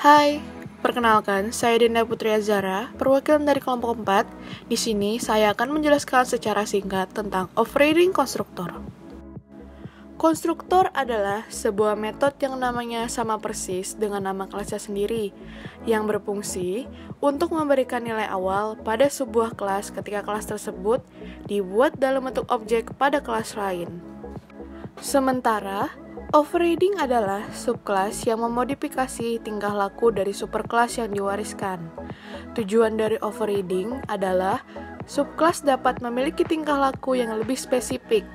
Hai, perkenalkan saya Dinda Putri Azara, perwakilan dari kelompok 4. Di sini saya akan menjelaskan secara singkat tentang overriding konstruktor. Konstruktor adalah sebuah metode yang namanya sama persis dengan nama kelasnya sendiri, yang berfungsi untuk memberikan nilai awal pada sebuah kelas ketika kelas tersebut dibuat dalam bentuk objek pada kelas lain. Sementara, overriding adalah subkelas yang memodifikasi tingkah laku dari superkelas yang diwariskan. Tujuan dari overriding adalah subkelas dapat memiliki tingkah laku yang lebih spesifik.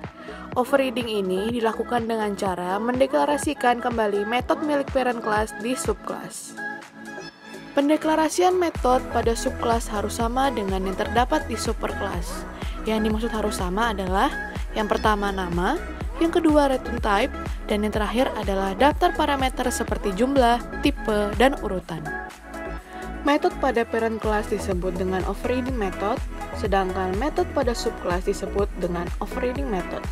Overriding ini dilakukan dengan cara mendeklarasikan kembali metode milik parent class di subkelas. Pendeklarasian metode pada subkelas harus sama dengan yang terdapat di superkelas. Yang dimaksud harus sama adalah yang pertama nama, yang kedua return type, dan yang terakhir adalah daftar parameter seperti jumlah, tipe, dan urutan. Metode pada parent class disebut dengan overriding method, sedangkan metode pada subclass disebut dengan overriding method.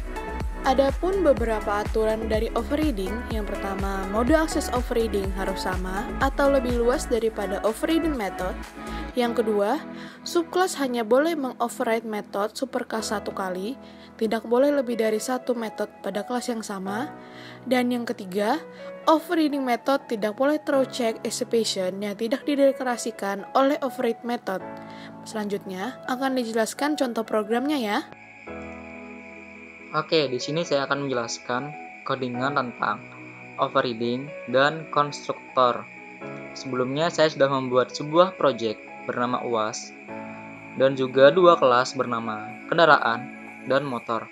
Adapun beberapa aturan dari overriding, yang pertama, mode akses overriding harus sama atau lebih luas daripada overriding method. Yang kedua, subclass hanya boleh mengoverride metode superclass satu kali, tidak boleh lebih dari satu metode pada kelas yang sama. Dan yang ketiga, overriding method tidak boleh throw check exception yang tidak dideklarasikan oleh override method. Selanjutnya akan dijelaskan contoh programnya ya. Oke, di sini saya akan menjelaskan codingan tentang overriding dan konstruktor. Sebelumnya saya sudah membuat sebuah project bernama UAS dan juga dua kelas bernama kendaraan dan motor.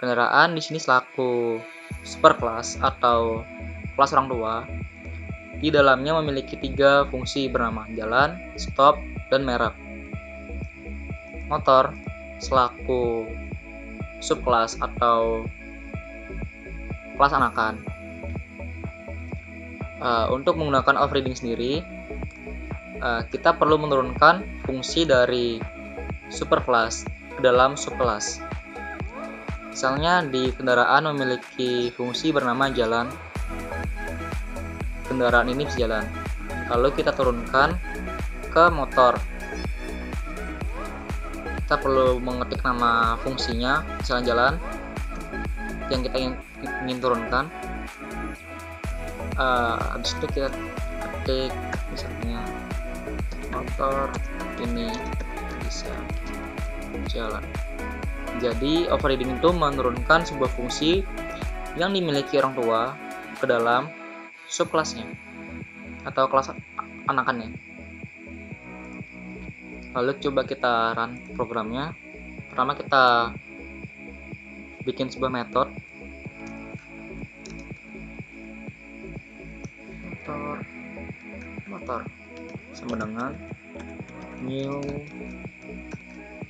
Kendaraan di sini selaku superclass atau kelas orang tua. Di dalamnya memiliki tiga fungsi bernama jalan, stop, dan merek. Motor selaku subkelas atau kelas anakan. Untuk menggunakan overriding sendiri, kita perlu menurunkan fungsi dari superkelas ke dalam subkelas. Misalnya di kendaraan memiliki fungsi bernama jalan. Kendaraan ini bisa jalan. Lalu kita turunkan ke motor. Kita perlu mengetik nama fungsinya, misalnya jalan yang kita ingin turunkan. Habis itu kita ketik misalnya motor ini bisa jalan. Jadi overriding itu menurunkan sebuah fungsi yang dimiliki orang tua ke dalam subkelasnya atau kelas anakannya. Lalu coba kita run programnya. Pertama kita bikin sebuah metode motor sama dengan new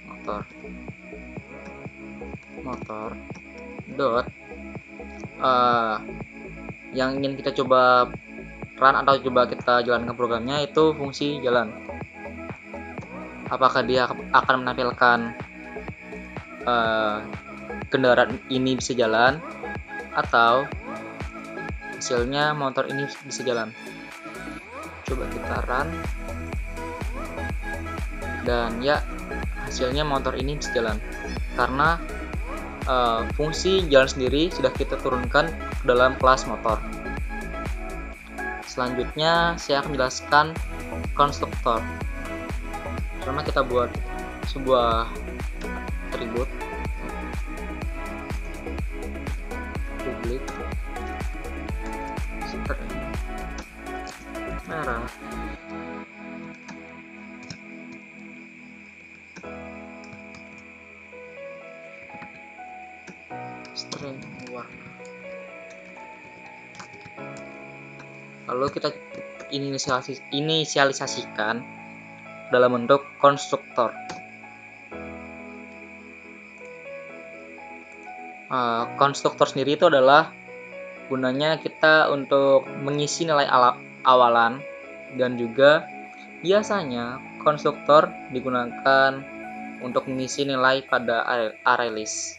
motor dot yang ingin kita coba run atau coba kita jalankan programnya itu fungsi jalan. Apakah dia akan menampilkan kendaraan ini bisa jalan atau hasilnya motor ini bisa jalan. Coba kita run dan ya hasilnya motor ini bisa jalan karena fungsi jalan sendiri sudah kita turunkan ke dalam kelas motor. Selanjutnya saya akan menjelaskan konstruktor. Pertama kita buat sebuah atribut publik string merah string warna. Lalu kita inisialisasikan dalam bentuk konstruktor. Konstruktor sendiri itu adalah gunanya kita untuk mengisi nilai awalan, dan juga biasanya konstruktor digunakan untuk mengisi nilai pada array list.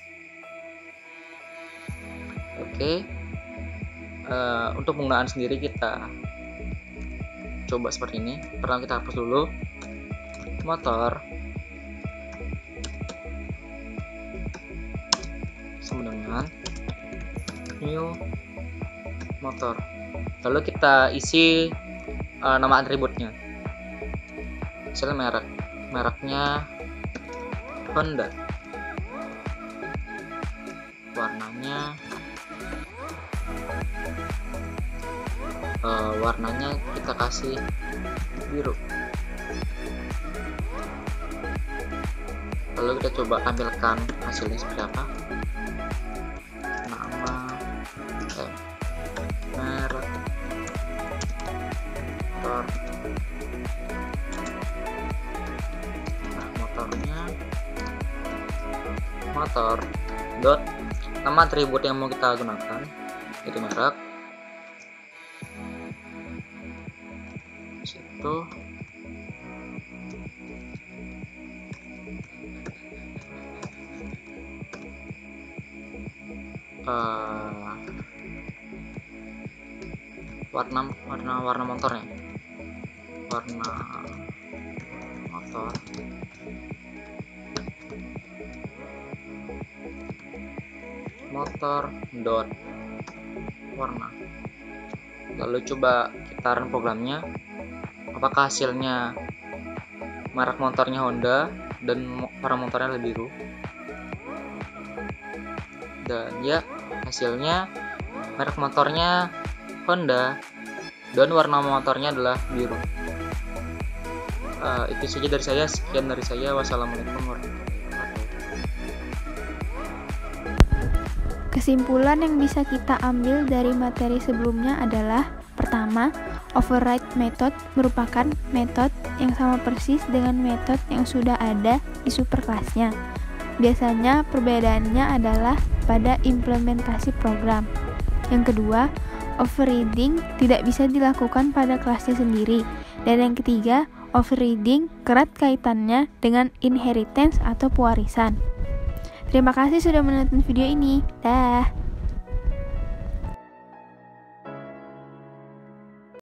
Oke, untuk penggunaan sendiri kita coba seperti ini. Pertama kita hapus dulu motor sama dengan new motor. Lalu kita isi nama atributnya. Misalnya mereknya Honda, warnanya kita kasih biru. Lalu kita coba tampilkan hasilnya seperti apa. Nama, merek, motor dot nama atribut yang mau kita gunakan itu merek. Situ warna motornya, warna motor dot warna. Lalu coba kita run programnya, apakah hasilnya merek motornya Honda dan warna motornya lebih biru. Dan ya, hasilnya merek motornya Honda dan warna motornya adalah biru. Itu saja dari saya. Sekian dari saya. Wassalamualaikum warahmatullahi wabarakatuh. Kesimpulan yang bisa kita ambil dari materi sebelumnya adalah: pertama, override method merupakan metode yang sama persis dengan metode yang sudah ada di superkelasnya. Biasanya perbedaannya adalah pada implementasi program. Yang kedua, overriding tidak bisa dilakukan pada kelasnya sendiri. Dan yang ketiga, overriding erat kaitannya dengan inheritance atau pewarisan. Terima kasih sudah menonton video ini. Dah.